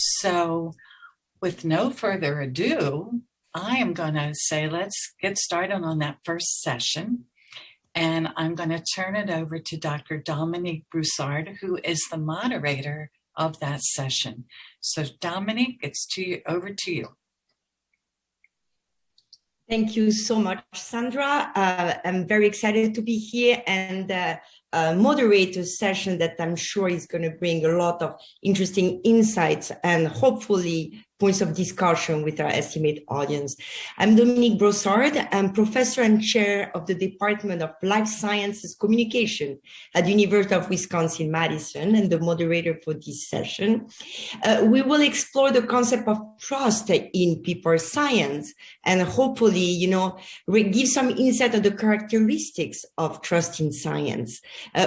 So with no further ado, I am going to say let's get started on that first session. And I'm going to turn it over to Dr. Dominique Broussard, who is the moderator of that session. So Dominique, it's over to you. Thank you so much, Sandra. I'm very excited to be here and moderate a session that I'm sure is going to bring a lot of interesting insights and hopefully points of discussion with our estimate audience. I'm Dominique Broussard. I'm professor and chair of the Department of Life Sciences Communication at the University of Wisconsin-Madison and the moderator for this session. We will explore the concept of trust in PHEPR science and hopefully, give some insight of the characteristics of trust in science.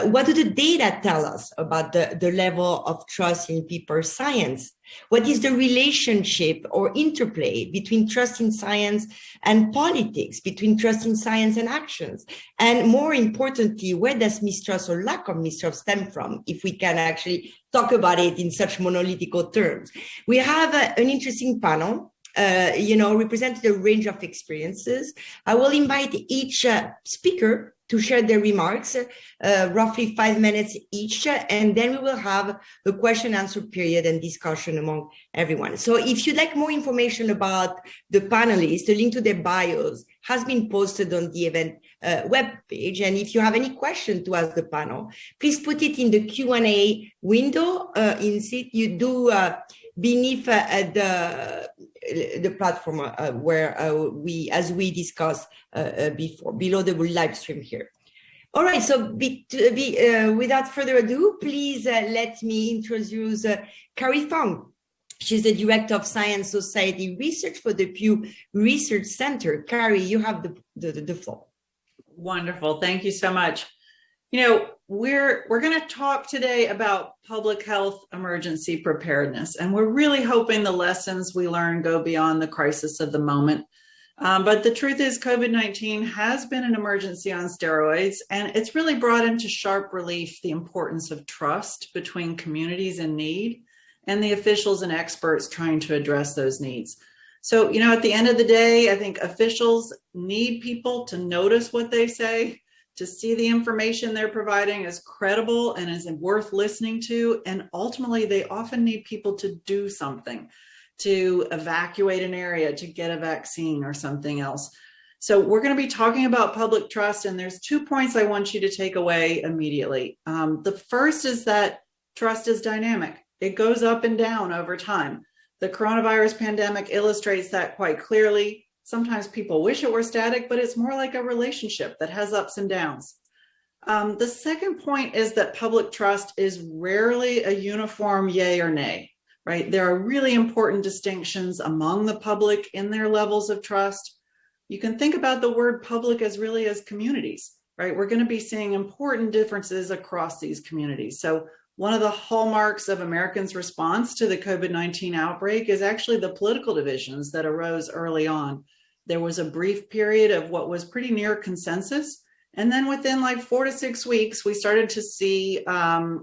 What do the data tell us about the level of trust in PHEPR science? What is the relationship or interplay between trust in science and politics, between trust in science and actions? And more importantly, where does mistrust or lack of mistrust stem from, if we can actually talk about it in such monolithical terms? We have an interesting panel, representing a range of experiences. I will invite each speaker to share their remarks, roughly 5 minutes each, and then we will have a question-answer period and discussion among everyone. So if you'd like more information about the panelists, the link to their bios has been posted on the event webpage. And if you have any question to ask the panel, please put it in the Q&A window you do beneath the platform as we discussed before, below the live stream here. All right, so without further ado, please let me introduce Carrie Fong. She's the Director of Science Society Research for the Pew Research Center. Carrie, you have the floor. Wonderful, thank you so much. We're going to talk today about public health emergency preparedness, and we're really hoping the lessons we learn go beyond the crisis of the moment. But the truth is COVID-19 has been an emergency on steroids, and it's really brought into sharp relief the importance of trust between communities in need and the officials and experts trying to address those needs. So, at the end of the day, I think officials need people to notice what they say, to see the information they're providing as credible and as worth listening to. And ultimately, they often need people to do something, to evacuate an area, to get a vaccine or something else. So we're going to be talking about public trust, and there's 2 points I want you to take away immediately. The first is that trust is dynamic. It goes up and down over time. The coronavirus pandemic illustrates that quite clearly. Sometimes people wish it were static, but it's more like a relationship that has ups and downs. The second point is that public trust is rarely a uniform yay or nay, right? There are really important distinctions among the public in their levels of trust. You can think about the word public as really as communities, right? We're going to be seeing important differences across these communities. So one of the hallmarks of Americans' response to the COVID-19 outbreak is actually the political divisions that arose early on. There was a brief period of what was pretty near consensus. And then within like 4 to 6 weeks, we started to see,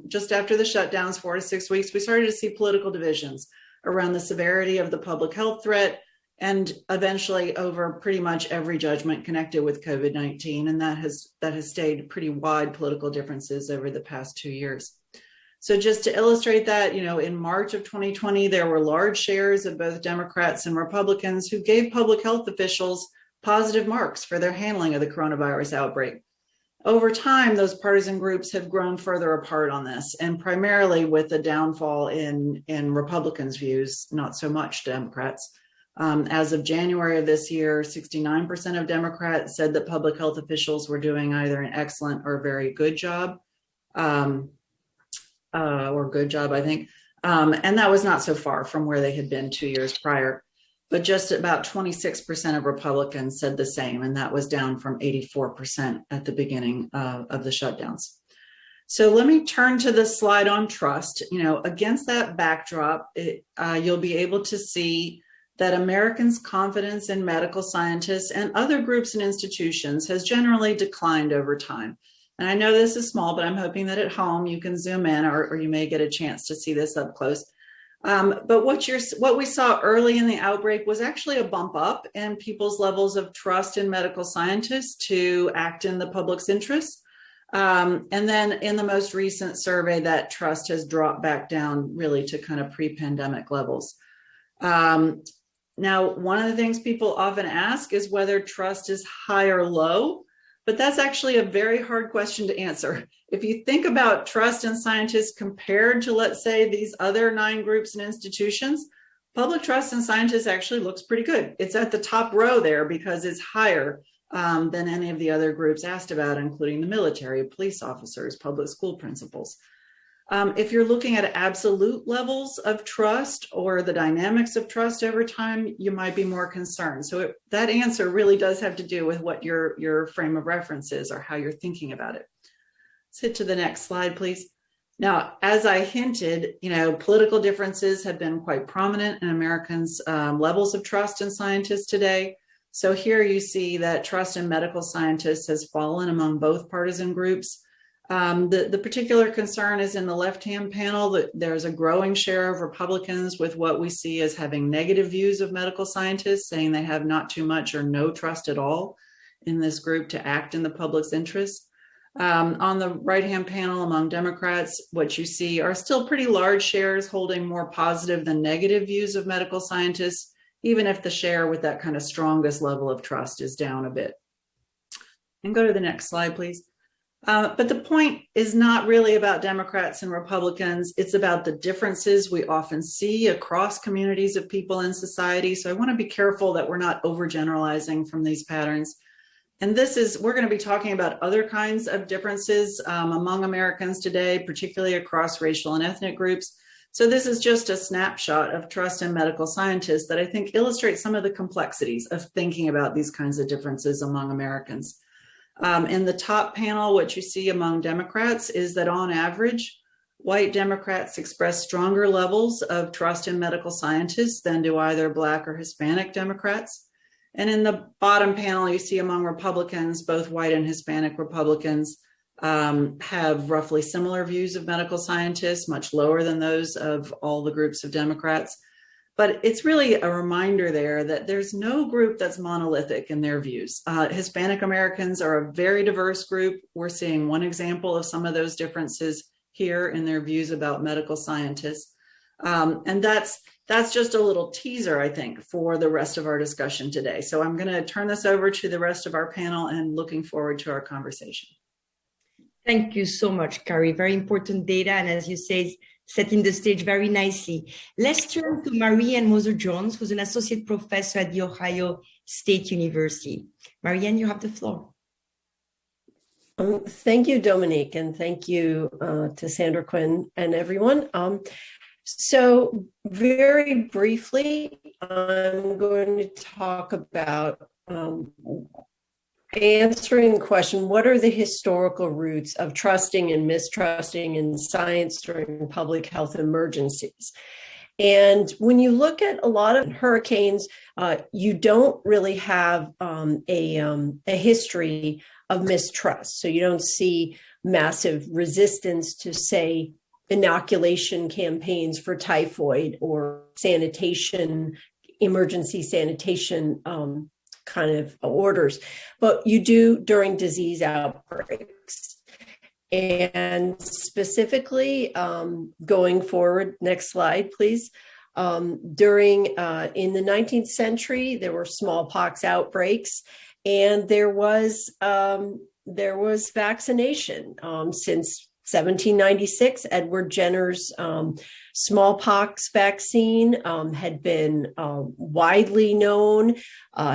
just after the shutdowns, 4 to 6 weeks, we started to see political divisions around the severity of the public health threat, and eventually over pretty much every judgment connected with COVID-19. And that has stayed pretty wide political differences over the past 2 years. So just to illustrate that, in March of 2020, there were large shares of both Democrats and Republicans who gave public health officials positive marks for their handling of the coronavirus outbreak. Over time, those partisan groups have grown further apart on this, and primarily with the downfall in Republicans' views, not so much Democrats. As of January of this year, 69% of Democrats said that public health officials were doing either an excellent or very good job. I think. And that was not so far from where they had been 2 years prior. But just about 26% of Republicans said the same, and that was down from 84% at the beginning of the shutdowns. So let me turn to the slide on trust. Against that backdrop, you'll be able to see that Americans' confidence in medical scientists and other groups and institutions has generally declined over time. And I know this is small, but I'm hoping that at home you can zoom in, or you may get a chance to see this up close. But what we saw early in the outbreak was actually a bump up in people's levels of trust in medical scientists to act in the public's interest. And then in the most recent survey, that trust has dropped back down really to kind of pre-pandemic levels. Now, one of the things people often ask is whether trust is high or low, but that's actually a very hard question to answer. If you think about trust in scientists compared to, let's say, these other 9 groups and institutions, public trust in scientists actually looks pretty good. It's at the top row there because it's higher than any of the other groups asked about, including the military, police officers, public school principals. If you're looking at absolute levels of trust or the dynamics of trust over time, you might be more concerned. So that answer really does have to do with what your frame of reference is or how you're thinking about it. Let's hit to the next slide, please. Now, as I hinted, political differences have been quite prominent in Americans' levels of trust in scientists today. So here you see that trust in medical scientists has fallen among both partisan groups. The particular concern is in the left-hand panel that there's a growing share of Republicans with what we see as having negative views of medical scientists, saying they have not too much or no trust at all in this group to act in the public's interest. On the right-hand panel among Democrats, what you see are still pretty large shares holding more positive than negative views of medical scientists, even if the share with that kind of strongest level of trust is down a bit. And go to the next slide, please. But the point is not really about Democrats and Republicans. It's about the differences we often see across communities of people in society. So I want to be careful that we're not overgeneralizing from these patterns. And we're going to be talking about other kinds of differences among Americans today, particularly across racial and ethnic groups. So this is just a snapshot of trust in medical scientists that I think illustrates some of the complexities of thinking about these kinds of differences among Americans. In the top panel, what you see among Democrats is that on average, white Democrats express stronger levels of trust in medical scientists than do either Black or Hispanic Democrats. And in the bottom panel, you see among Republicans, both white and Hispanic Republicans have roughly similar views of medical scientists, much lower than those of all the groups of Democrats. But it's really a reminder there that there's no group that's monolithic in their views. Hispanic Americans are a very diverse group. We're seeing one example of some of those differences here in their views about medical scientists. And that's just a little teaser, I think, for the rest of our discussion today. So I'm going to turn this over to the rest of our panel and looking forward to our conversation. Thank you so much, Carrie. Very important data. And as you say, setting the stage very nicely. Let's turn to Marianne Moser-Jones, who's an associate professor at The Ohio State University. Marianne, you have the floor. Thank you, Dominique, and thank you to Sandra Quinn and everyone. So very briefly, I'm going to talk about answering the question, what are the historical roots of trusting and mistrusting in science during public health emergencies? And when you look at a lot of hurricanes, you don't really have a history of mistrust. So you don't see massive resistance to, say, inoculation campaigns for typhoid or sanitation, emergency sanitation kind of orders, but you do during disease outbreaks. And specifically, going forward, next slide, please. In the 19th century, there were smallpox outbreaks, and there was vaccination since 1796. Edward Jenner's smallpox vaccine had been widely known.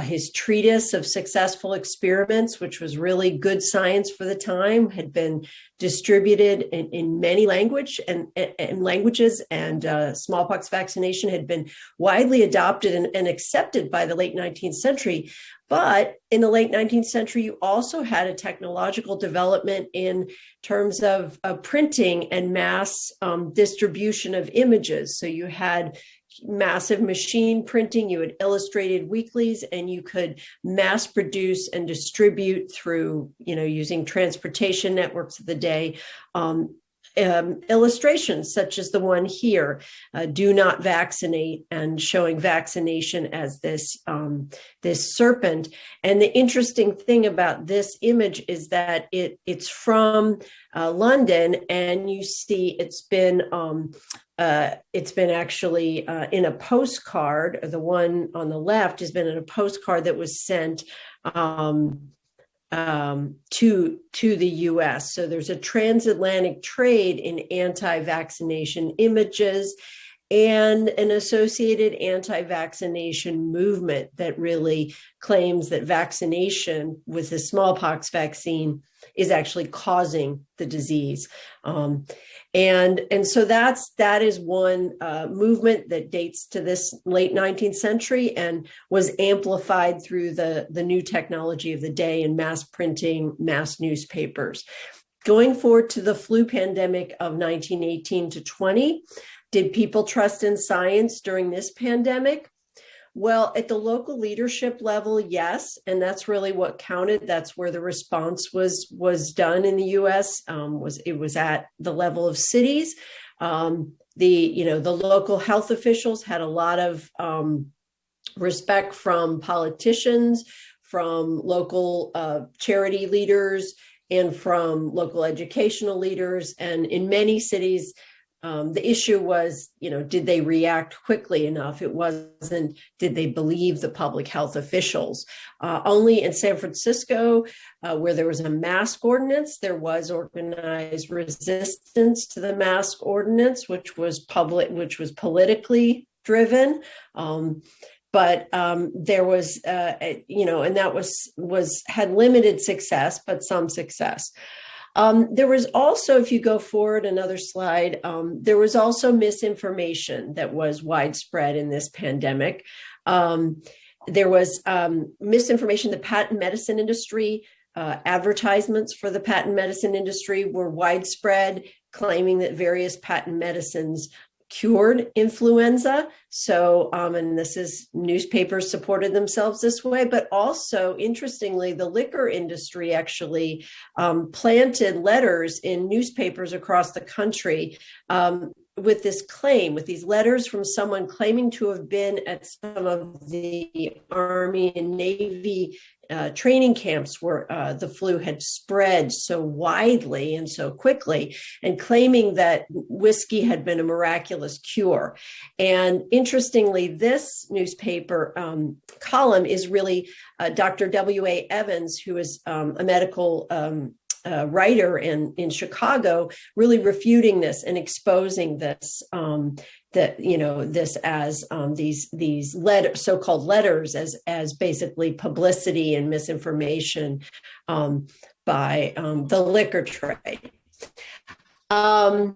His treatise of successful experiments, which was really good science for the time, had been distributed in many languages, and smallpox vaccination had been widely adopted and accepted by the late 19th century. But in the late 19th century, you also had a technological development in terms of printing and mass distribution of images. So you had massive machine printing, you had illustrated weeklies, and you could mass produce and distribute through, using transportation networks of the day, illustrations such as the one here, do not vaccinate, and showing vaccination as this serpent. And the interesting thing about this image is that it's from London, and you see it's been actually in a postcard. The one on the left has been in a postcard that was sent to the US. So there's a transatlantic trade in anti-vaccination images and an associated anti-vaccination movement that really claims that vaccination with the smallpox vaccine is actually causing the disease. And so that is one movement that dates to this late 19th century and was amplified through the new technology of the day in mass printing, mass newspapers. Going forward to the flu pandemic of 1918 to 20, did people trust in science during this pandemic? Well, at the local leadership level, yes, and that's really what counted. That's where the response was done in the U.S. It was at the level of cities. The local health officials had a lot of respect from politicians, from local charity leaders, and from local educational leaders. And in many cities, the issue was, did they react quickly enough? It wasn't, did they believe the public health officials? Only in San Francisco, where there was a mask ordinance, there was organized resistance to the mask ordinance, which was politically driven. But there was, and that had limited success, but some success. There was also, if you go forward another slide, there was also misinformation that was widespread in this pandemic. There was misinformation. The patent medicine industry, advertisements for the patent medicine industry were widespread, claiming that various patent medicines cured influenza. So, and this is, newspapers supported themselves this way, but also, interestingly, the liquor industry actually planted letters in newspapers across the country with this claim, with these letters from someone claiming to have been at some of the Army and Navy training camps where the flu had spread so widely and so quickly, and claiming that whiskey had been a miraculous cure. And interestingly, this newspaper column is really Dr. W.A. Evans, who is a medical writer in Chicago, really refuting this and exposing this, this as these so-called letters as basically publicity and misinformation by the liquor trade. And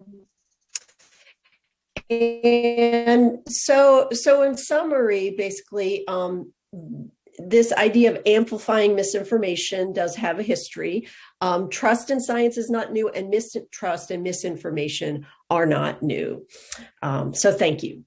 so in summary, basically, this idea of amplifying misinformation does have a history. Trust in science is not new, and mistrust and misinformation are not new. So thank you.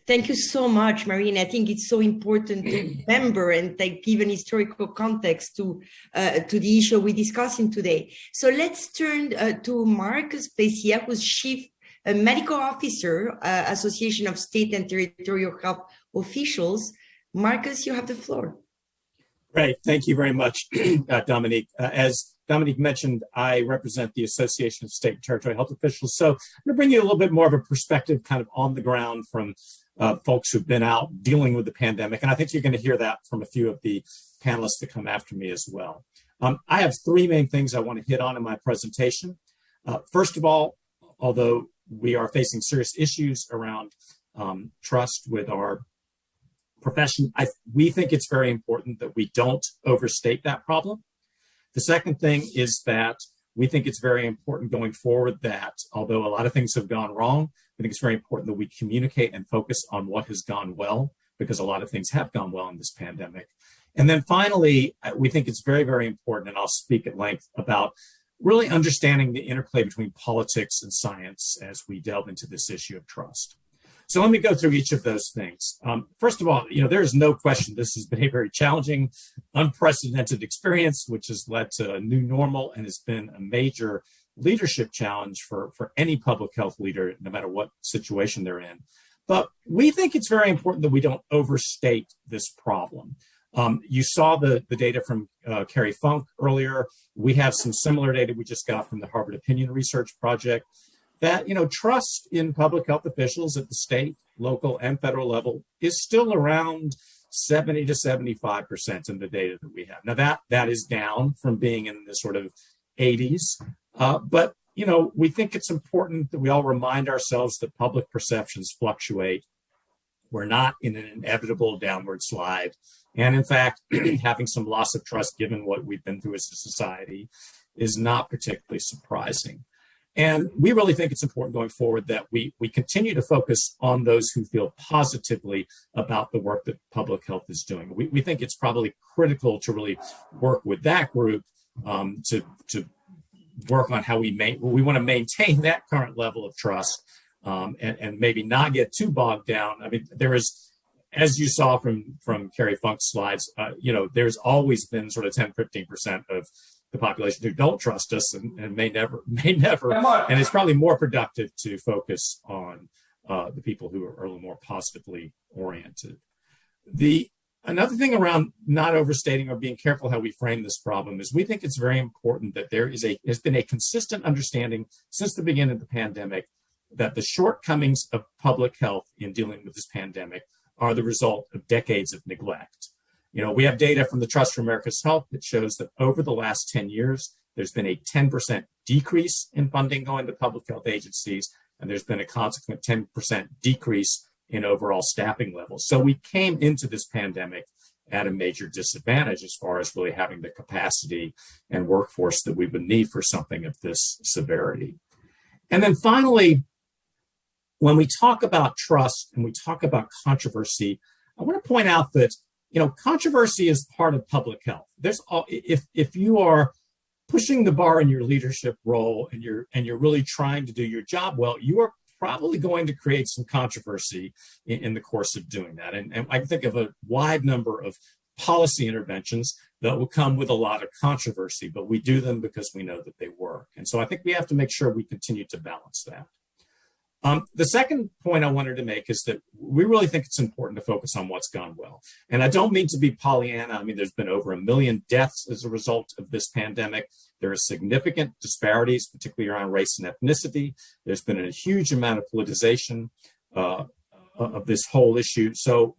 Thank you so much, Marine. I think it's so important to remember and give an historical context to the issue we're discussing today. So let's turn to Marcus Bessier, who's Chief Medical Officer, Association of State and Territorial Health Officials. Marcus, you have the floor. Great. Thank you very much, Dominique. As Dominique mentioned, I represent the Association of State and Territorial Health Officials. So I'm going to bring you a little bit more of a perspective kind of on the ground from folks who've been out dealing with the pandemic. And I think you're going to hear that from a few of the panelists that come after me as well. I have three main things I want to hit on in my presentation. First of all, although we are facing serious issues around trust with our profession, we think it's very important that we don't overstate that problem. The second thing is that we think it's very important going forward that although a lot of things have gone wrong, I think it's very important that we communicate and focus on what has gone well, because a lot of things have gone well in this pandemic. And then finally, we think it's very, very important, and I'll speak at length about really understanding the interplay between politics and science as we delve into this issue of trust. So let me go through each of those things. First of all, there is no question this has been a very challenging, unprecedented experience, which has led to a new normal and has been a major leadership challenge for any public health leader, no matter what situation they're in. But we think it's very important that we don't overstate this problem. You saw the data from Carrie Fong earlier. We have some similar data we just got from the Harvard Opinion Research Project that, trust in public health officials at the state, local, and federal level is still around 70 to 75% in the data that we have. Now that is down from being in the sort of 80s, but we think it's important that we all remind ourselves that public perceptions fluctuate. We're not in an inevitable downward slide. And in fact, having some loss of trust, given what we've been through as a society, is not particularly surprising. And we really think it's important going forward that we continue to focus on those who feel positively about the work that public health is doing. We think it's probably critical to really work with that group to work on how we want to maintain that current level of trust and maybe not get too bogged down. I mean, there is, as you saw from Carrie Funk's slides, there's always been sort of 10, 15% of the population who don't trust us and may never, and it's probably more productive to focus on the people who are a little more positively oriented. Another thing around not overstating or being careful how we frame this problem is we think it's very important that has been a consistent understanding since the beginning of the pandemic that the shortcomings of public health in dealing with this pandemic are the result of decades of neglect. We have data from the Trust for America's Health that shows that over the last 10 years, there's been a 10% decrease in funding going to public health agencies, and there's been a consequent 10% decrease in overall staffing levels. So we came into this pandemic at a major disadvantage as far as really having the capacity and workforce that we would need for something of this severity. And then finally, when we talk about trust and we talk about controversy, I want to point out that controversy is part of public health. If you are pushing the bar in your leadership role and you're really trying to do your job well, you are probably going to create some controversy in the course of doing that. And I can think of a wide number of policy interventions that will come with a lot of controversy, but we do them because we know that they work. And so I think we have to make sure we continue to balance that. The second point I wanted to make is that we really think it's important to focus on what's gone well. And I don't mean to be Pollyanna. I mean, there's been over 1 million deaths as a result of this pandemic. There are significant disparities, particularly around race and ethnicity. There's been a huge amount of politicization of this whole issue. So,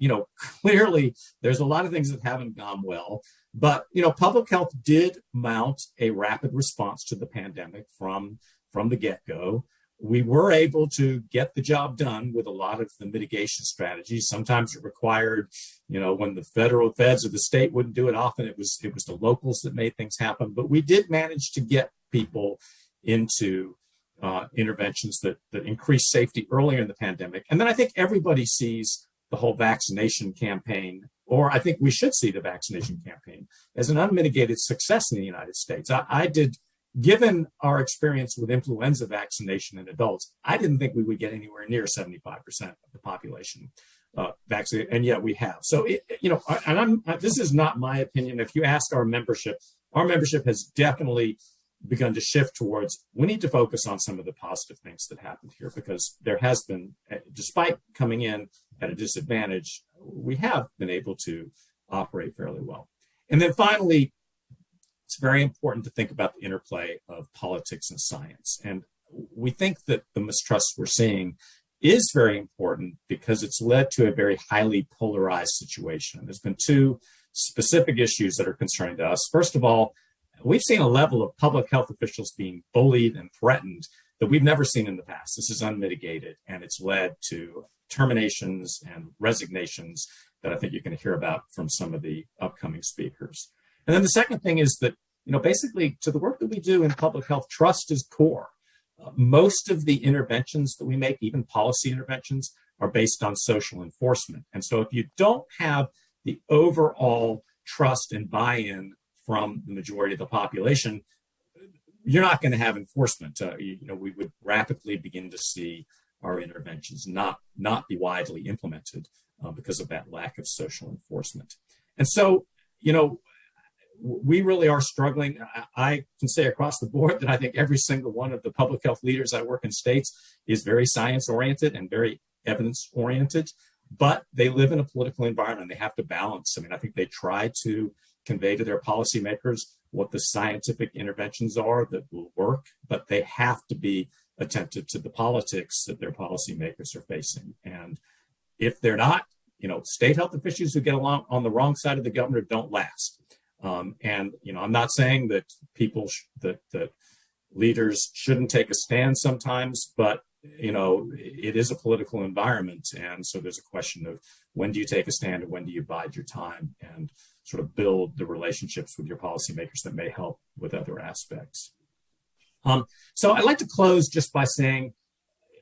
clearly there's a lot of things that haven't gone well. But, public health did mount a rapid response to the pandemic from the get-go. We were able to get the job done with a lot of the mitigation strategies. Sometimes it required, when the federal feds or the state wouldn't do it, often it was the locals that made things happen. But we did manage to get people into interventions that increased safety earlier in the pandemic. And then I think everybody sees the whole vaccination campaign, or I think we should see the vaccination campaign as an unmitigated success in the United States. Given our experience with influenza vaccination in adults, I didn't think we would get anywhere near 75% of the population vaccinated, and yet we have. So, this is not my opinion. If you ask our membership has definitely begun to shift towards, we need to focus on some of the positive things that happened here, because there has been, despite coming in at a disadvantage, we have been able to operate fairly well. And then finally, it's very important to think about the interplay of politics and science. And we think that the mistrust we're seeing is very important because it's led to a very highly polarized situation. There's been two specific issues that are concerning to us. First of all, we've seen a level of public health officials being bullied and threatened that we've never seen in the past. This is unmitigated, and it's led to terminations and resignations that I think you're going to hear about from some of the upcoming speakers. And then the second thing is that, basically to the work that we do in public health, trust is core. Most of the interventions that we make, even policy interventions, are based on social enforcement. And so if you don't have the overall trust and buy-in from the majority of the population, you're not going to have enforcement. We would rapidly begin to see our interventions not be widely implemented because of that lack of social enforcement. And so, we really are struggling. I can say across the board that I think every single one of the public health leaders I work in states is very science oriented and very evidence oriented, but they live in a political environment. They have to balance. I think they try to convey to their policymakers what the scientific interventions are that will work, but they have to be attentive to the politics that their policymakers are facing. And if they're not, state health officials who get along on the wrong side of the governor don't last. I'm not saying that that leaders shouldn't take a stand sometimes, but it is a political environment. And so there's a question of when do you take a stand and when do you bide your time and sort of build the relationships with your policymakers that may help with other aspects. So I'd like to close just by saying,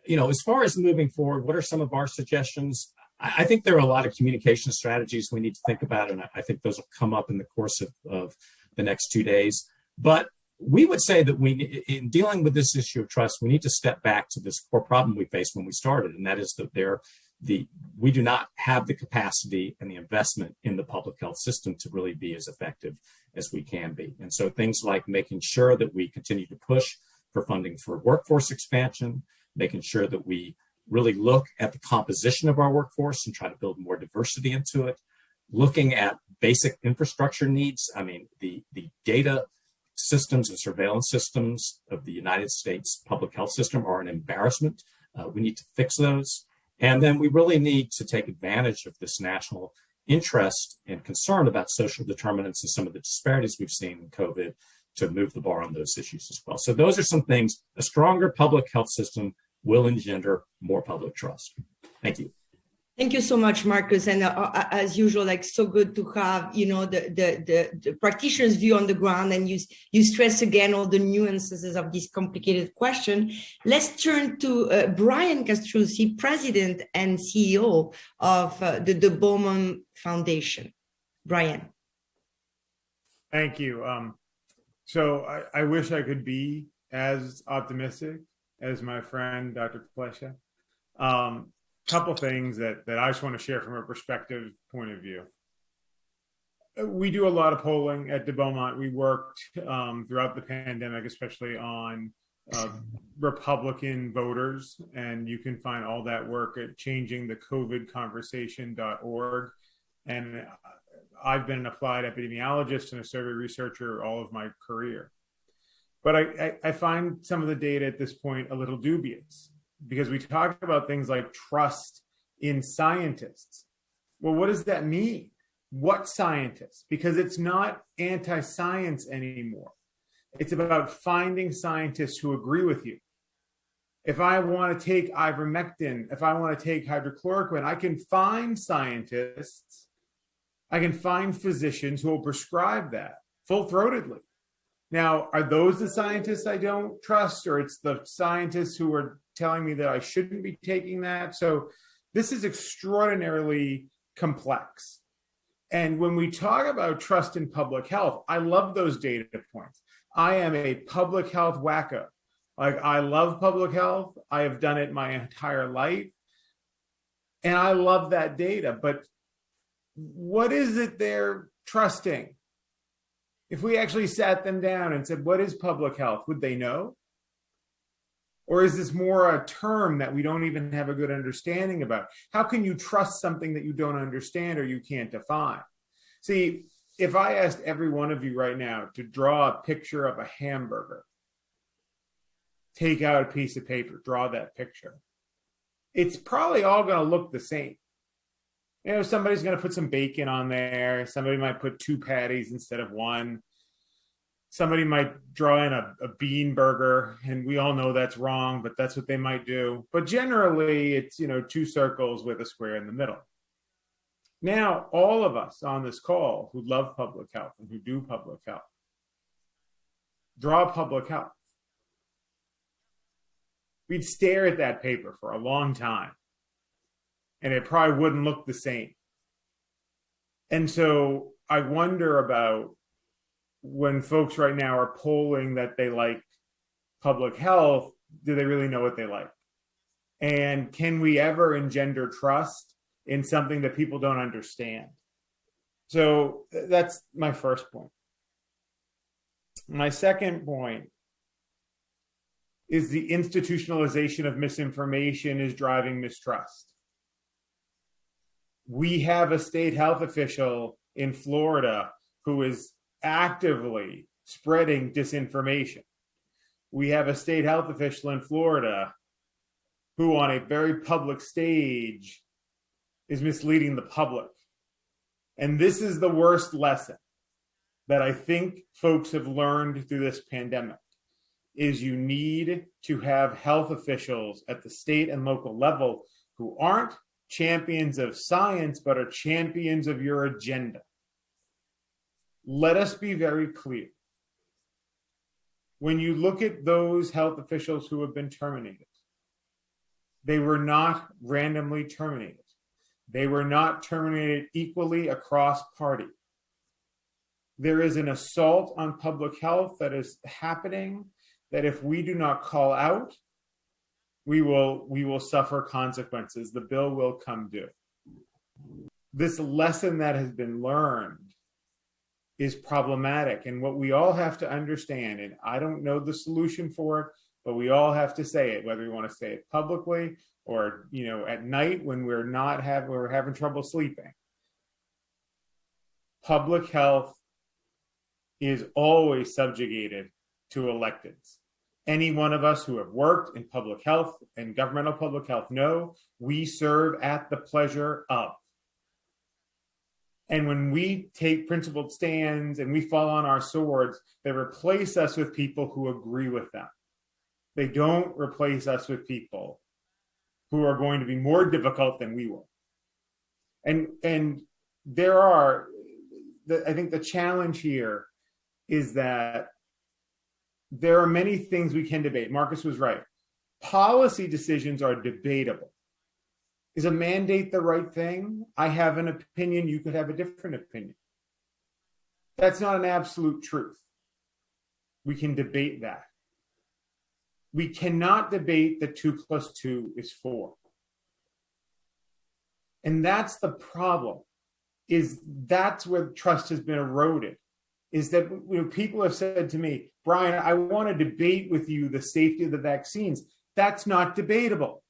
as far as moving forward, what are some of our suggestions? I think there are a lot of communication strategies we need to think about, and I think those will come up in the course of the next 2 days. But we would say that in dealing with this issue of trust, we need to step back to this core problem we faced when we started, and that is that we do not have the capacity and the investment in the public health system to really be as effective as we can be. And so things like making sure that we continue to push for funding for workforce expansion, making sure that we really look at the composition of our workforce and try to build more diversity into it, looking at basic infrastructure needs. The data systems and surveillance systems of the United States public health system are an embarrassment. We need to fix those. And then we really need to take advantage of this national interest and concern about social determinants and some of the disparities we've seen in COVID to move the bar on those issues as well. So those are some things. A stronger public health system will engender more public trust. Thank you. Thank you so much, Marcus. And as usual, so good to have, the practitioner's view on the ground, and you stress again all the nuances of this complicated question. Let's turn to Brian Castrucci, President and CEO of the Bowman Foundation. Brian. Thank you. So I wish I could be as optimistic as my friend, Dr. Plesha. Couple things that I just want to share from a perspective point of view. We do a lot of polling at the Beaumont. We worked throughout the pandemic, especially on Republican voters, and you can find all that work at changingthecovidconversation.org. And I've been an applied epidemiologist and a survey researcher all of my career. But I find some of the data at this point a little dubious, because we talk about things like trust in scientists. Well, what does that mean? What scientists? Because it's not anti-science anymore. It's about finding scientists who agree with you. If I want to take ivermectin, if I want to take hydrochloroquine, I can find scientists, I can find physicians who will prescribe that full-throatedly. Now, are those the scientists I don't trust, or it's the scientists who are telling me that I shouldn't be taking that? So this is extraordinarily complex. And when we talk about trust in public health, I love those data points. I am a public health wacko. I love public health. I have done it my entire life. And I love that data. But what is it they're trusting? If we actually sat them down and said, what is public health? Would they know? Or is this more a term that we don't even have a good understanding about? How can you trust something that you don't understand or you can't define? See, if I asked every one of you right now to draw a picture of a hamburger, take out a piece of paper, draw that picture, it's probably all going to look the same. Somebody's going to put some bacon on there. Somebody might put 2 patties instead of 1. Somebody might draw in a bean burger, and we all know that's wrong, but that's what they might do. But generally, it's 2 circles with a square in the middle. Now, all of us on this call who love public health and who do public health, draw public health. We'd stare at that paper for a long time, and it probably wouldn't look the same. And so I wonder about when folks right now are polling that they like public health, do they really know what they like? And can we ever engender trust in something that people don't understand? So that's my first point. My second point is the institutionalization of misinformation is driving mistrust. We have a state health official in Florida who is actively spreading disinformation. We have a state health official in Florida who, on a very public stage, is misleading the public. And this is the worst lesson that I think folks have learned through this pandemic, is you need to have health officials at the state and local level who aren't champions of science, but are champions of your agenda. Let us be very clear. When you look at those health officials who have been terminated, they were not randomly terminated. They were not terminated equally across party. There is an assault on public health that is happening that if we do not call out, we will suffer consequences. The bill will come due. This lesson that has been learned is problematic. And what we all have to understand, and I don't know the solution for it, but we all have to say it, whether we want to say it publicly or, at night when we're having trouble sleeping. Public health is always subjugated to electeds. Any one of us who have worked in public health and governmental public health know we serve at the pleasure of. And when we take principled stands and we fall on our swords, they replace us with people who agree with them. They don't replace us with people who are going to be more difficult than we were. And I think the challenge here is that there are many things we can debate. Marcus was right. Policy decisions are debatable. Is a mandate the right thing? I have an opinion. You could have a different opinion. That's not an absolute truth. We can debate that. We cannot debate that 2 + 2 is 4. And that's the problem, that's where trust has been eroded, is that people have said to me, Brian, I want to debate with you the safety of the vaccines. That's not debatable.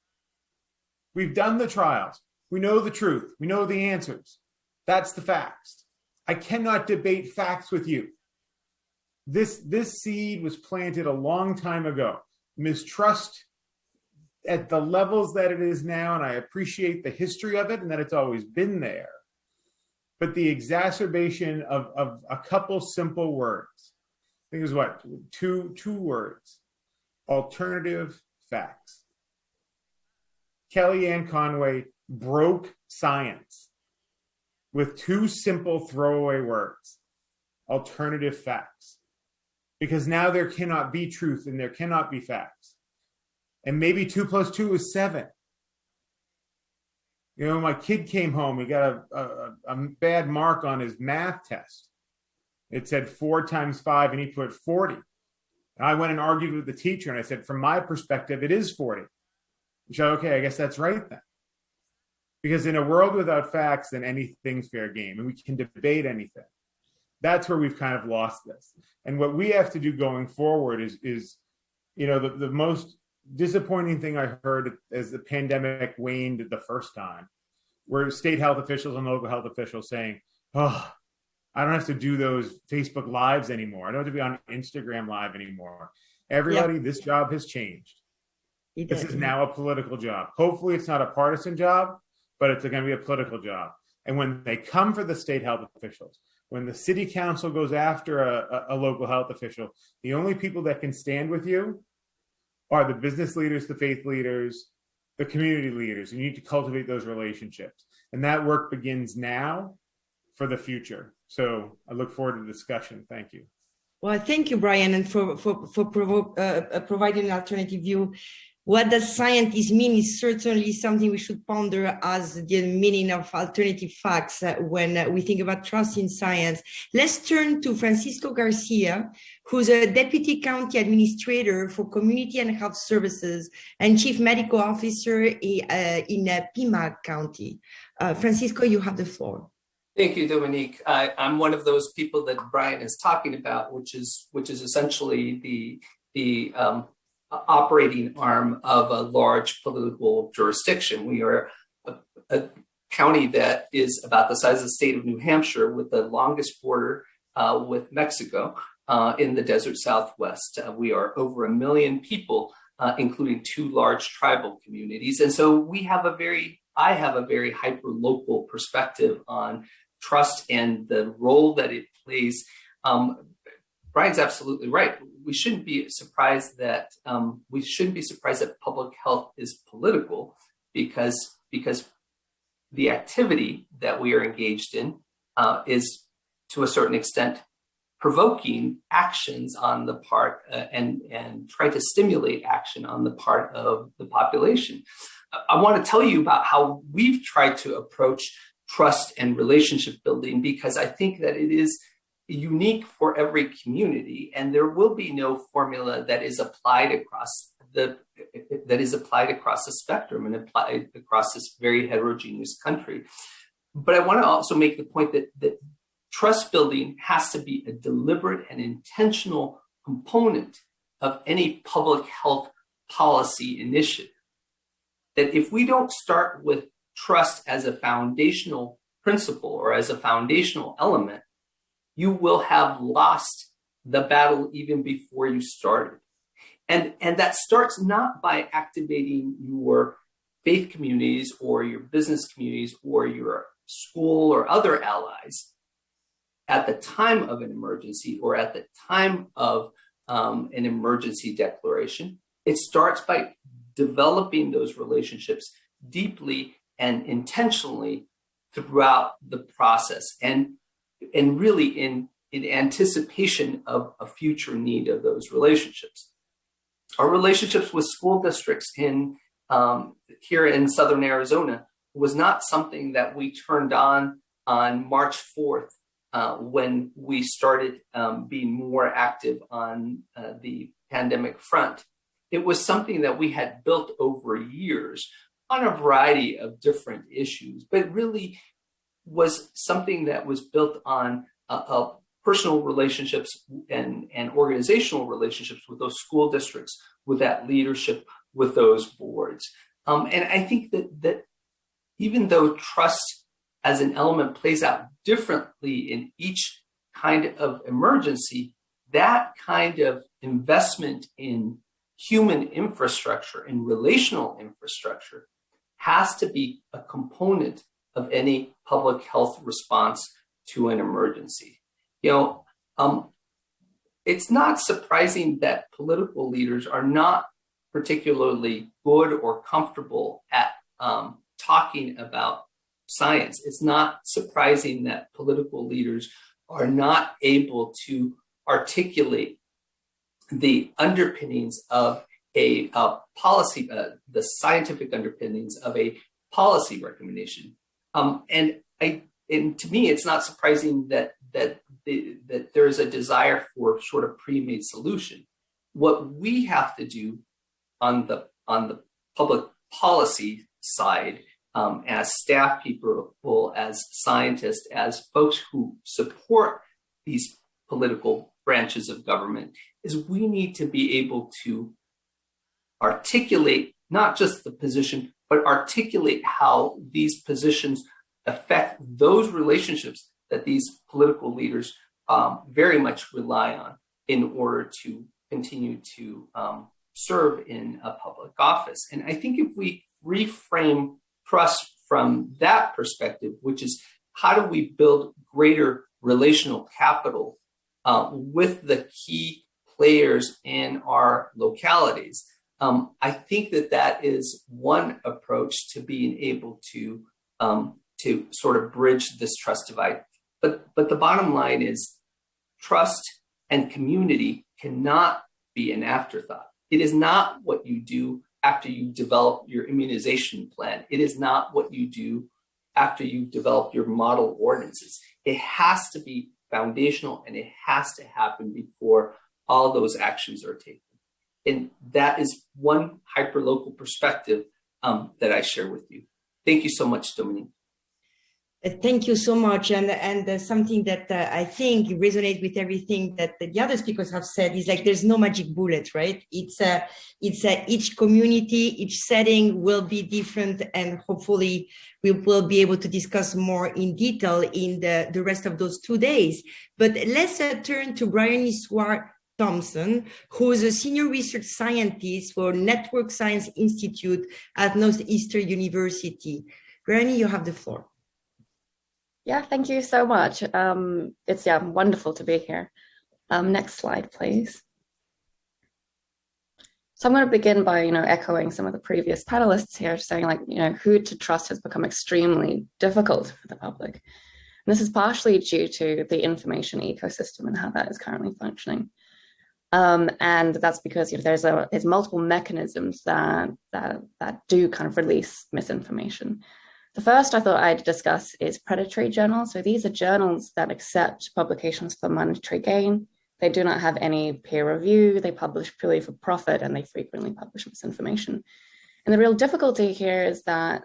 We've done the trials. We know the truth. We know the answers. That's the facts. I cannot debate facts with you. This seed was planted a long time ago. Mistrust at the levels that it is now, and I appreciate the history of it and that it's always been there. But the exacerbation of a couple simple words, I think it was what, two words, alternative facts. Kellyanne Conway broke science with 2 simple throwaway words, alternative facts. Because now there cannot be truth and there cannot be facts. And maybe 2 + 2 is 7. My kid came home, he got a bad mark on his math test. It said 4 × 5 and he put 40. And I went and argued with the teacher and I said, from my perspective, it is 40. She said, okay, I guess that's right then. Because in a world without facts, then anything's fair game and we can debate anything. That's where we've kind of lost this. And what we have to do going forward is the most disappointing thing I heard as the pandemic waned the first time, were state health officials and local health officials saying, oh, I don't have to do those Facebook Lives anymore. I don't have to be on Instagram Live anymore. Everybody, This job has changed. This is now a political job. Hopefully it's not a partisan job, but it's going to be a political job. And when they come for the state health officials, when the city council goes after a local health official, the only people that can stand with you are the business leaders, the faith leaders, the community leaders. You need to cultivate those relationships. And that work begins now for the future. So I look forward to the discussion. Thank you. Well, thank you, Brian, and for providing an alternative view. What does scientist mean is certainly something we should ponder as the meaning of alternative facts when we think about trust in science. Let's turn to Francisco Garcia, who's a Deputy County Administrator for Community and Health Services and Chief Medical Officer in Pima County. Francisco, you have the floor. Thank you, Dominique. I'm one of those people that Brian is talking about, which is essentially the operating arm of a large political jurisdiction. We are a county that is about the size of the state of New Hampshire, with the longest border with Mexico in the desert Southwest. We are over 1 million people, including 2 large tribal communities. And so I have a very hyper-local perspective on trust and the role that it plays. Brian's absolutely right. We shouldn't be surprised that public health is political, because the activity that we are engaged in is, to a certain extent, provoking actions on the part and try to stimulate action on the part of the population. I want to tell you about how we've tried to approach trust and relationship building, because I think that it is unique for every community, and there will be no formula that is applied across the spectrum and applied across this very heterogeneous country. But I want to also make the point that trust building has to be a deliberate and intentional component of any public health policy initiative. That if we don't start with trust as a foundational principle or as a foundational element, you will have lost the battle even before you started. And that starts not by activating your faith communities or your business communities or your school or other allies at the time of an emergency or at the time of an emergency declaration. It starts by developing those relationships deeply and intentionally throughout the process, and really in anticipation of a future need of those relationships. Our relationships with school districts here in Southern Arizona was not something that we turned on March 4th when we started being more active on the pandemic front. It was something that we had built over years on a variety of different issues, but really was something that was built on personal relationships and organizational relationships with those school districts, with that leadership, with those boards. And I think that even though trust as an element plays out differently in each kind of emergency, that kind of investment in human infrastructure and relational infrastructure has to be a component of any public health response to an emergency. It's not surprising that political leaders are not particularly good or comfortable at talking about science. It's not surprising that political leaders are not able to articulate the underpinnings of a policy, the scientific underpinnings of a policy recommendation. And to me, it's not surprising that there is a desire for sort of pre-made solution. What we have to do on the public policy side, as staff people, as scientists, as folks who support these political branches of government, is we need to be able to articulate not just the position, but articulate how these positions affect those relationships that these political leaders very much rely on in order to continue to serve in a public office. And I think if we reframe trust from that perspective, which is how do we build greater relational capital with the key players in our localities, I think that is one approach to being able to sort of bridge this trust divide. But the bottom line is trust and community cannot be an afterthought. It is not what you do after you've developed your immunization plan. It is not what you do after you've developed your model ordinances. It has to be foundational, and it has to happen before all those actions are taken. And that is one hyperlocal perspective that I share with you. Thank you so much, Dominique. Thank you so much. And something that I think resonates with everything that the other speakers have said is like, there's no magic bullet, right? It's each community, each setting will be different, and hopefully we will be able to discuss more in detail in the rest of those 2 days. But let's turn to Brian Swart Thompson, who is a senior research scientist for Network Science Institute at Northeastern University. Brian, you have the floor. Yeah, thank you so much. It's wonderful to be here. Next slide, please. So I'm going to begin by, echoing some of the previous panelists here, saying who to trust has become extremely difficult for the public. And this is partially due to the information ecosystem and how that is currently functioning. And that's because there's multiple mechanisms that do kind of release misinformation. The first I thought I'd discuss is predatory journals. So these are journals that accept publications for monetary gain. They do not have any peer review. They publish purely for profit, and they frequently publish misinformation. And the real difficulty here is that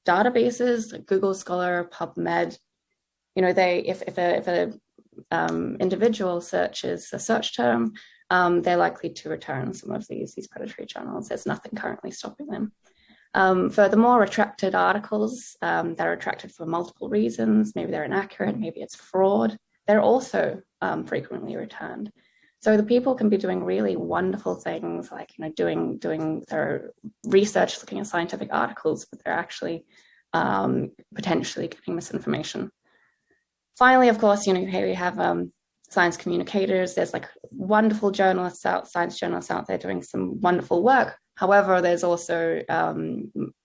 databases like Google Scholar, PubMed, if a individual searches a search term, they're likely to return some of these predatory journals. There's nothing currently stopping them. Furthermore, retracted articles that are retracted for multiple reasons, maybe they're inaccurate, maybe it's fraud, they're also frequently returned. So the people can be doing really wonderful things like doing their research, looking at scientific articles, but they're actually potentially getting misinformation. Finally, of course, here we have science communicators. There's wonderful science journalists out there doing some wonderful work. However, there's also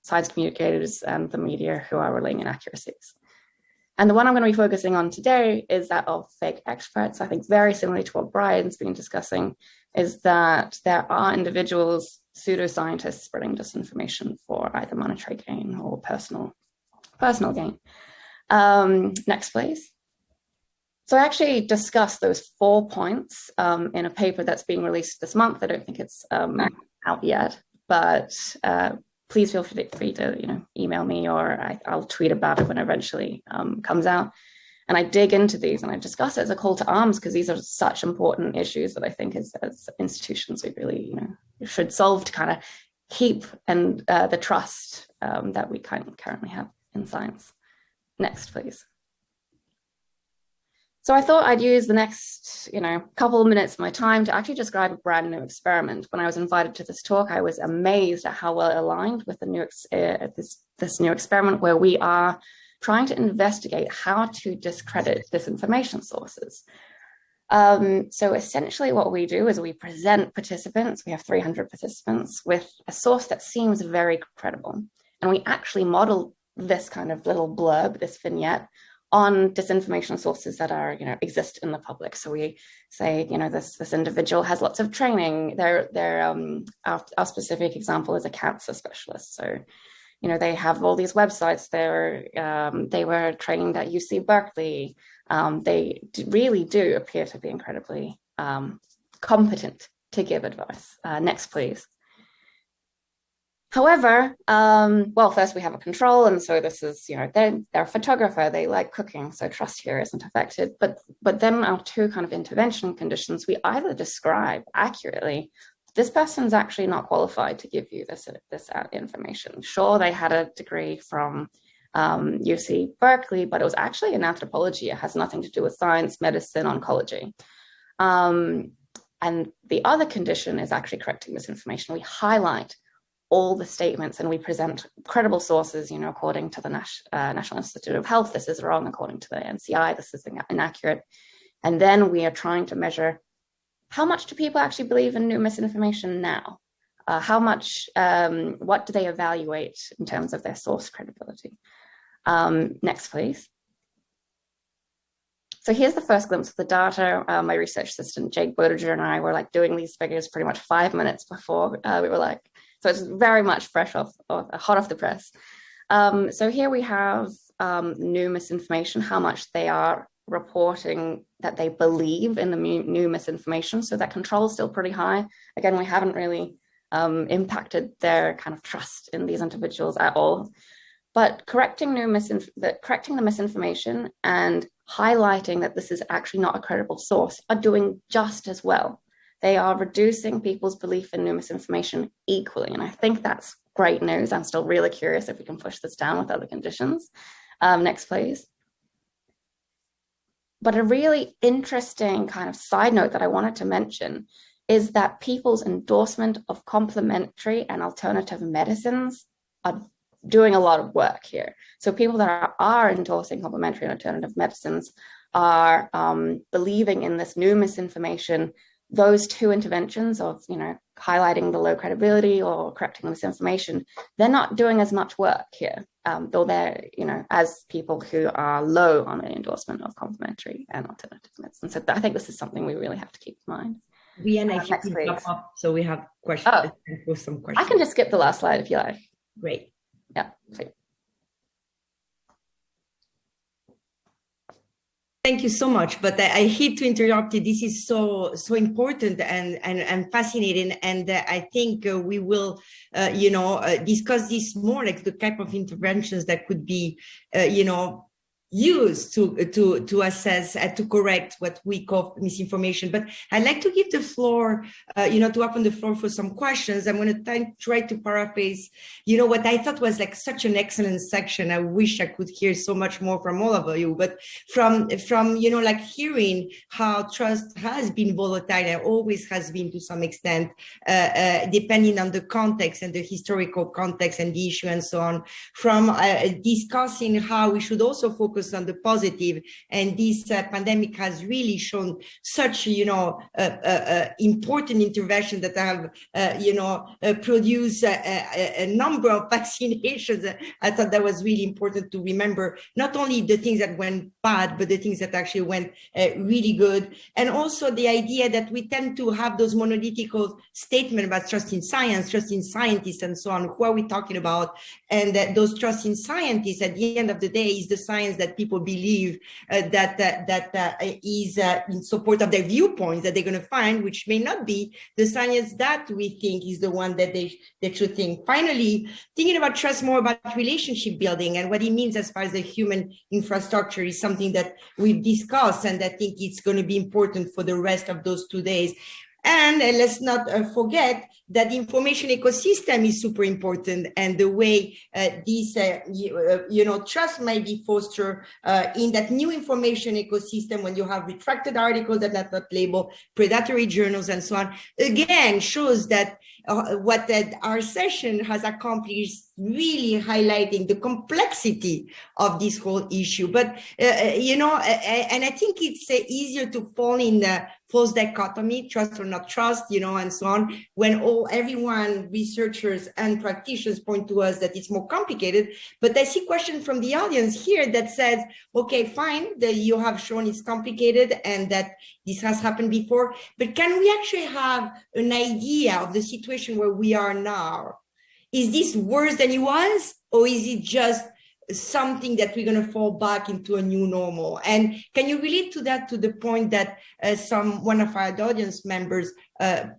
science communicators and the media who are relaying inaccuracies. And the one I'm going to be focusing on today is that of fake experts. I think very similarly to what Brian's been discussing, is that there are individuals, pseudoscientists, spreading disinformation for either monetary gain or personal gain. Next, please. So I actually discussed those 4 points in a paper that's being released this month. I don't think it's out yet, but please feel free to email me, or I'll tweet about it when it eventually comes out. And I dig into these and I discuss it as a call to arms, because these are such important issues that I think as institutions we really should solve to kind of keep the trust that we currently have in science. Next, please. So I thought I'd use the next, couple of minutes of my time to actually describe a brand new experiment. When I was invited to this talk, I was amazed at how well it aligned with the new this new experiment, where we are trying to investigate how to discredit disinformation sources. So essentially what we do is we present participants, we have 300 participants, with a source that seems very credible. And we actually model this kind of little blurb, this vignette, on disinformation sources that are, exist in the public. So we say, this individual has lots of training. Our specific example is a cancer specialist. So, they have all these websites. They were trained at UC Berkeley. They really do appear to be incredibly competent to give advice. Next, please. However, first we have a control, and so this is, they're a photographer, they like cooking, so trust here isn't affected. But then our two kind of intervention conditions, we either describe accurately, this person's actually not qualified to give you this information. Sure, they had a degree from UC Berkeley, but it was actually in anthropology. It has nothing to do with science, medicine, oncology. And the other condition is actually correcting misinformation. We highlight all the statements and we present credible sources, according to the National Institute of Health, this is wrong, according to the NCI, this is inaccurate. And then we are trying to measure how much do people actually believe in new misinformation now? How much, what do they evaluate in terms of their source credibility? Next, please. So here's the first glimpse of the data. My research assistant, Jake Boderger, and I were doing these figures pretty much 5 minutes before we were So it's very much hot off the press. So here we have new misinformation, how much they are reporting that they believe in the new misinformation. So that control is still pretty high. Again, we haven't really impacted their kind of trust in these individuals at all. But correcting the misinformation and highlighting that this is actually not a credible source are doing just as well. They are reducing people's belief in new misinformation equally. And I think that's great news. I'm still really curious if we can push this down with other conditions. Next, please. But a really interesting kind of side note that I wanted to mention is that people's endorsement of complementary and alternative medicines are doing a lot of work here. So people that are endorsing complementary and alternative medicines are believing in this new misinformation. Those two interventions of, highlighting the low credibility or correcting the misinformation, they're not doing as much work here, though they're, as people who are low on the endorsement of complementary and alternative medicine. So I think this is something we really have to keep in mind. Vienna, if you can wrap up, so we have questions. Oh, some questions. I can just skip the last slide if you like. Great. Yeah. Please. Thank you so much, but I hate to interrupt you. This is so important and fascinating, and I think we will, discuss this more, like the type of interventions that could be, used to assess and to correct what we call misinformation. But I'd like to give the floor, to open the floor for some questions. I'm going to try to paraphrase, what I thought was like such an excellent section. I wish I could hear so much more from all of you, but from like hearing how trust has been volatile and always has been to some extent, depending on the context and the historical context and the issue and so on, from discussing how we should also focus on the positive, and this pandemic has really shown such important intervention that have produced a number of vaccinations. I thought that was really important to remember, not only the things that went bad, but the things that actually went really good. And also the idea that we tend to have those monolithic statements about trust in science, trust in scientists, and so on. Who are we talking about? And those trust in scientists, at the end of the day, is the science that people believe that is in support of their viewpoints that they're going to find, which may not be the science that we think is the one that they should think. Finally, thinking about trust more about relationship building and what it means as far as the human infrastructure is something that we've discussed, and I think it's going to be important for the rest of those 2 days. And let's not forget that the information ecosystem is super important, and the way this, trust might be fostered in that new information ecosystem when you have retracted articles that are not labeled, predatory journals, and so on, again, shows that what our session has accomplished, really highlighting the complexity of this whole issue. But, and I think it's easier to fall in the false dichotomy, trust or not trust, and so on, when everyone, researchers and practitioners point to us that it's more complicated. But I see a question from the audience here that says, okay, fine, that you have shown it's complicated and that this has happened before, but can we actually have an idea of the situation where we are now? Is this worse than it was, or is it just something that we're going to fall back into a new normal? And can you relate to that, to the point that one of our audience members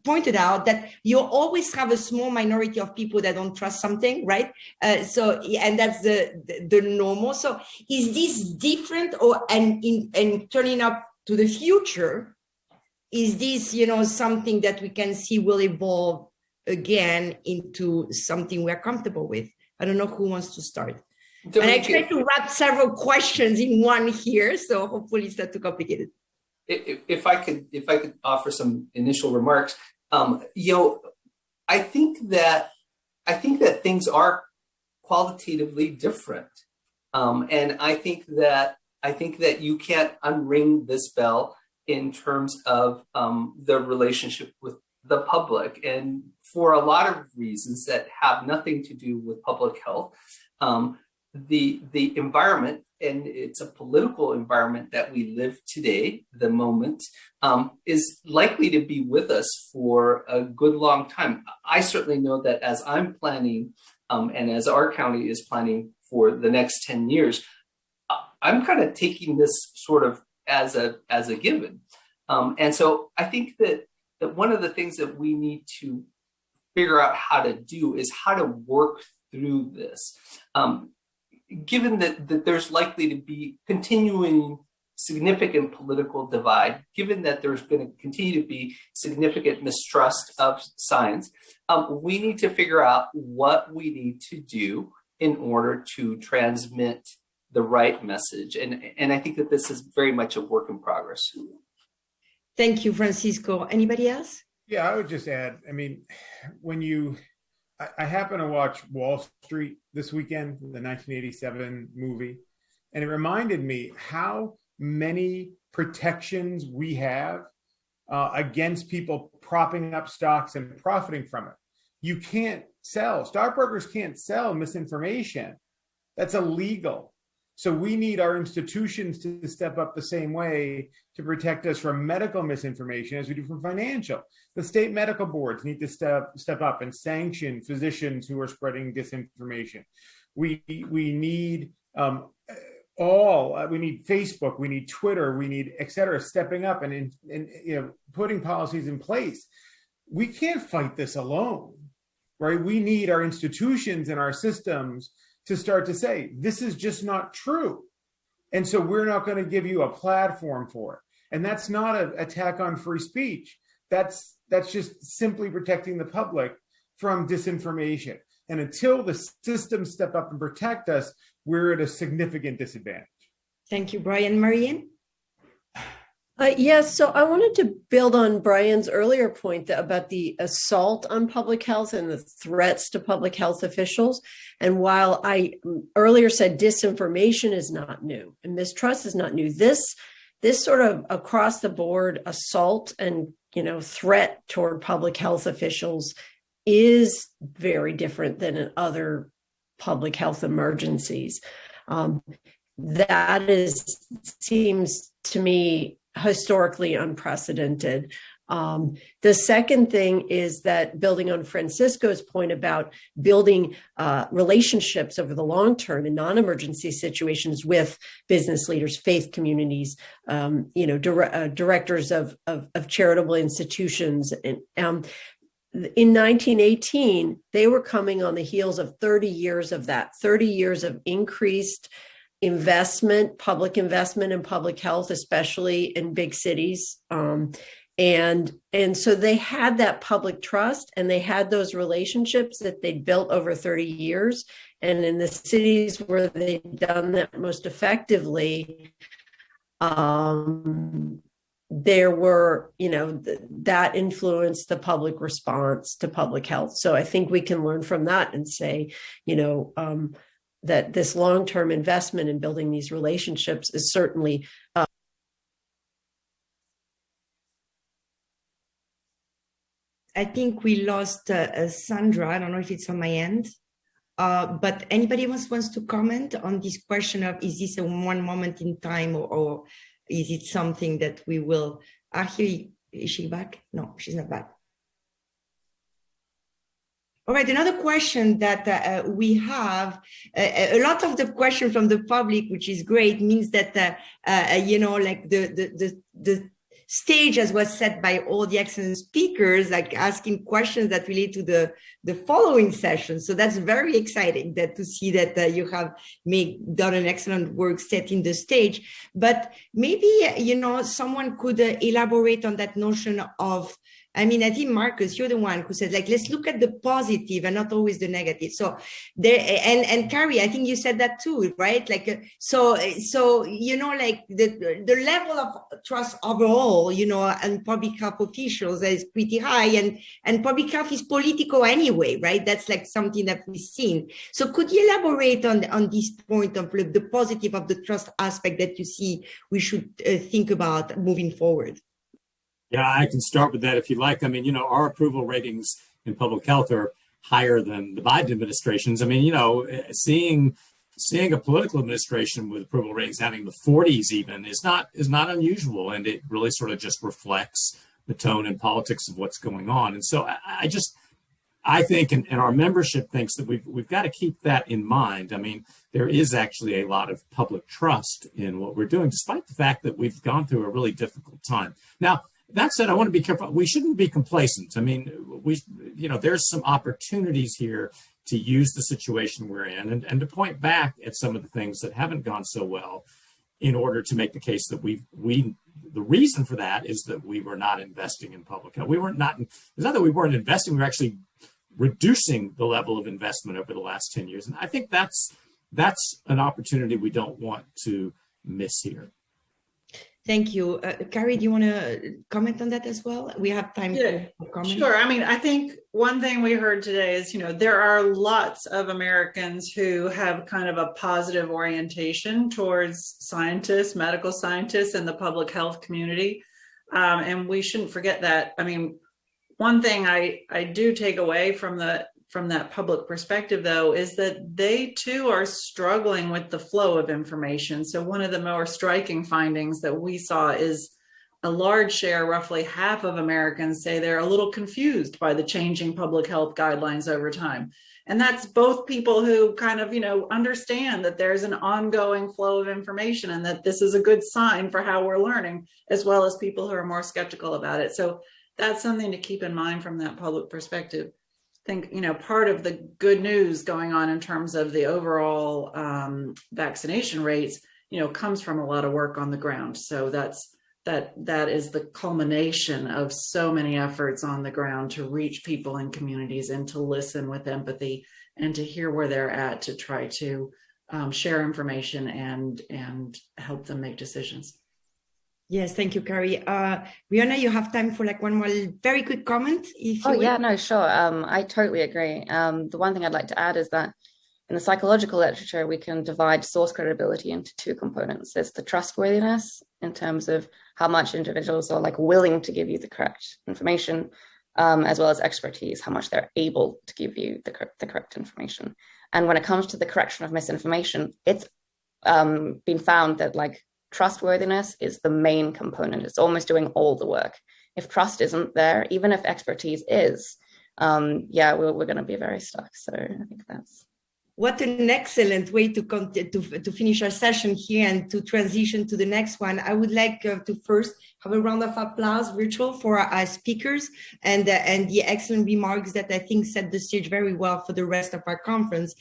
pointed out, that you always have a small minority of people that don't trust something, right? And that's the normal. So is this different, and turning up to the future, is this, something that we can see will evolve again into something we're comfortable with? I don't know who wants to start. Dominique, and I tried to wrap several questions in one here, so hopefully it's not too complicated. If I could offer some initial remarks, I think that things are qualitatively different, and I think that you can't unring this bell in terms of the relationship with the public, and for a lot of reasons that have nothing to do with public health. The environment it's a political environment that we live today, the moment, is likely to be with us for a good long time. I certainly know that as I'm planning, and as our county is planning for the next 10 years, I'm kind of taking this sort of as a given. And so I think that one of the things that we need to figure out how to do is how to work through this. Given that there's likely to be continuing significant political divide, given that there's going to continue to be significant mistrust of science, we need to figure out what we need to do in order to transmit the right message. And I think that this is very much a work in progress. Thank you, Francisco. Anybody else? Yeah, I would just add, I mean, I happen to watch Wall Street this weekend, the 1987 movie, and it reminded me how many protections we have against people propping up stocks and profiting from it. You can't sell, stockbrokers can't sell misinformation. That's illegal. So we need our institutions to step up the same way to protect us from medical misinformation as we do from financial. The state medical boards need to step up and sanction physicians who are spreading disinformation. We need we need Facebook, we need Twitter, we need et cetera, stepping up and putting policies in place. We can't fight this alone, right? We need our institutions and our systems to start to say, this is just not true. And so we're not going to give you a platform for it. And that's not an attack on free speech. That's just simply protecting the public from disinformation. And until the systems step up and protect us, we're at a significant disadvantage. Thank you, Brian. Marianne? Yes, so I wanted to build on Brian's earlier point about the assault on public health and the threats to public health officials. And while I earlier said disinformation is not new and mistrust is not new, this sort of across the board assault and threat toward public health officials is very different than in other public health emergencies. That seems to me historically unprecedented. The second thing is that, building on Francisco's point about building relationships over the long term in non-emergency situations with business leaders, faith communities, directors of charitable institutions. In 1918, they were coming on the heels of 30 years of that, 30 years of increased public investment in public health, especially in big cities. And so they had that public trust and they had those relationships that they'd built over 30 years. And in the cities where they'd done that most effectively, there were, that influenced the public response to public health. So I think we can learn from that and say, that this long-term investment in building these relationships is certainly I think we lost Sandra. I don't know if it's on my end, but anybody else wants to comment on this question of, is this a one moment in time or is it something that we will, actually, is she back? No, she's not back. All right, another question that we have, a lot of the questions from the public, which is great, means that, like the stage as was set by all the excellent speakers, like asking questions that relate to the following session. So that's very exciting to see that you have done an excellent work setting the stage. But maybe, someone could elaborate on that notion of, I think, Marcus, you're the one who said, let's look at the positive and not always the negative. So there, and Carrie, I think you said that too, right? The level of trust overall, and public health officials is pretty high, and public health is political anyway, right? That's something that we've seen. So could you elaborate on this point of the positive of the trust aspect that you see we should think about moving forward? Yeah, I can start with that if you like. Our approval ratings in public health are higher than the Biden administration's. Seeing seeing a political administration with approval ratings having the 40s even is not unusual, and it really sort of just reflects the tone and politics of what's going on. And so I think, and our membership thinks that we've got to keep that in mind. I mean, there is actually a lot of public trust in what we're doing, despite the fact that we've gone through a really difficult time. Now, that said, I want to be careful. We shouldn't be complacent. I mean, there's some opportunities here to use the situation we're in and to point back at some of the things that haven't gone so well in order to make the case that the reason for that is that we were not investing in public health. It's not that we weren't investing, we were actually reducing the level of investment over the last 10 years. And I think that's an opportunity we don't want to miss here. Thank you. Carrie, do you want to comment on that as well? We have time for comment. Sure. I mean, I think one thing we heard today is, there are lots of Americans who have kind of a positive orientation towards scientists, medical scientists, and the public health community. And we shouldn't forget that. I mean, one thing I do take away from that public perspective, though, is that they too are struggling with the flow of information. So one of the more striking findings that we saw is a large share, roughly half of Americans say they're a little confused by the changing public health guidelines over time. And that's both people who kind of, understand that there's an ongoing flow of information and that this is a good sign for how we're learning, as well as people who are more skeptical about it. So that's something to keep in mind from that public perspective. I think, part of the good news going on in terms of the overall vaccination rates, comes from a lot of work on the ground. So that is the culmination of so many efforts on the ground to reach people in communities and to listen with empathy and to hear where they're at to try to share information and help them make decisions. Yes, thank you, Carrie. Rihanna, you have time for one more very quick comment? Sure. I totally agree. The one thing I'd like to add is that in the psychological literature, we can divide source credibility into two components. There's the trustworthiness in terms of how much individuals are willing to give you the correct information, as well as expertise, how much they're able to give you the correct information. And when it comes to the correction of misinformation, it's been found that trustworthiness is the main component. It's almost doing all the work. If trust isn't there, even if expertise is, we're going to be very stuck. So I think that's. What an excellent way to finish our session here and to transition to the next one. I would like to first have a round of applause virtual for our speakers and the excellent remarks that I think set the stage very well for the rest of our conference.